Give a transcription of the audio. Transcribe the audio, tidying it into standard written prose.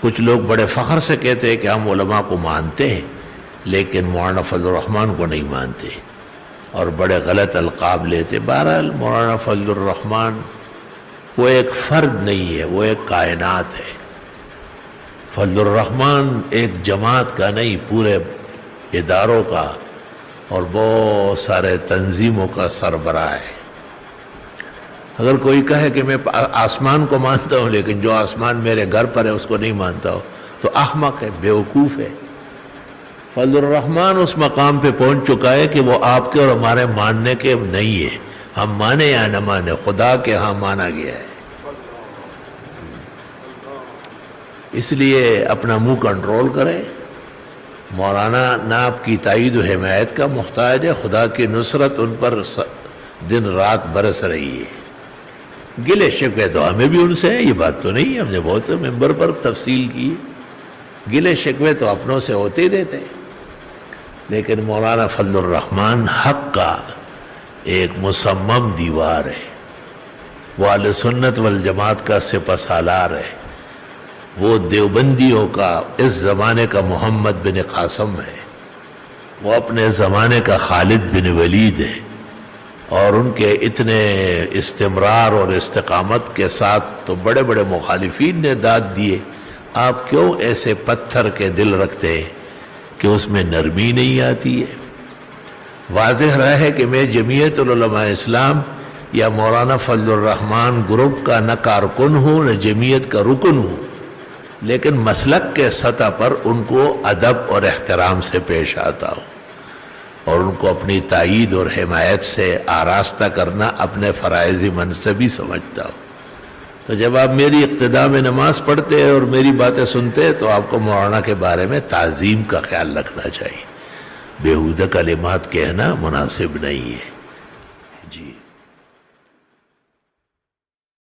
کچھ لوگ بڑے فخر سے کہتے ہیں کہ ہم علماء کو مانتے ہیں لیکن مولانا فضل الرحمان کو نہیں مانتے اور بڑے غلط القاب لیتے. بہرحال مولانا فضل الرحمان وہ ایک فرد نہیں ہے، وہ ایک کائنات ہے. فضل الرحمان ایک جماعت کا نہیں، پورے اداروں کا اور بہت سارے تنظیموں کا سربراہ ہے. اگر کوئی کہے کہ میں آسمان کو مانتا ہوں لیکن جو آسمان میرے گھر پر ہے اس کو نہیں مانتا ہوں تو احمق ہے، بیوقوف ہے. فضل الرحمان اس مقام پہ پہنچ چکا ہے کہ وہ آپ کے اور ہمارے ماننے کے نہیں ہے. ہم مانے یا نہ مانے، خدا کے ہاں مانا گیا ہے. اس لیے اپنا منہ کنٹرول کرے. مولانا نہ آپ کی تائید و حمایت کا محتاج ہے، خدا کی نصرت ان پر دن رات برس رہی ہے. گلے شکوے تو ہمیں بھی ان سے ہے، یہ بات تو نہیں ہے، ہم نے بہت ممبر پر تفصیل کی. گلے شکوے تو اپنوں سے ہوتے ہی رہتے ہیں، لیکن مولانا فضل الرحمان حق کا ایک مصمم دیوار ہے. وہ اہل سنت والجماعت کا سپہ سالار ہے. وہ دیوبندیوں کا اس زمانے کا محمد بن قاسم ہے. وہ اپنے زمانے کا خالد بن ولید ہے. اور ان کے اتنے استمرار اور استقامت کے ساتھ تو بڑے بڑے مخالفین نے داد دیے. آپ کیوں ایسے پتھر کے دل رکھتے ہیں کہ اس میں نرمی نہیں آتی ہے؟ واضح رہا ہے کہ میں جمعیت العلماء اسلام یا مولانا فضل الرحمان گروپ کا نہ کارکن ہوں نہ جمعیت کا رکن ہوں، لیکن مسلک کے سطح پر ان کو ادب اور احترام سے پیش آتا ہوں اور ان کو اپنی تائید اور حمایت سے آراستہ کرنا اپنے فرائض منصبی سمجھتا ہوں. تو جب آپ میری اقتداء میں نماز پڑھتے ہیں اور میری باتیں سنتے ہیں تو آپ کو مولانا کے بارے میں تعظیم کا خیال رکھنا چاہیے. بیہودہ کلمات کہنا مناسب نہیں ہے. جی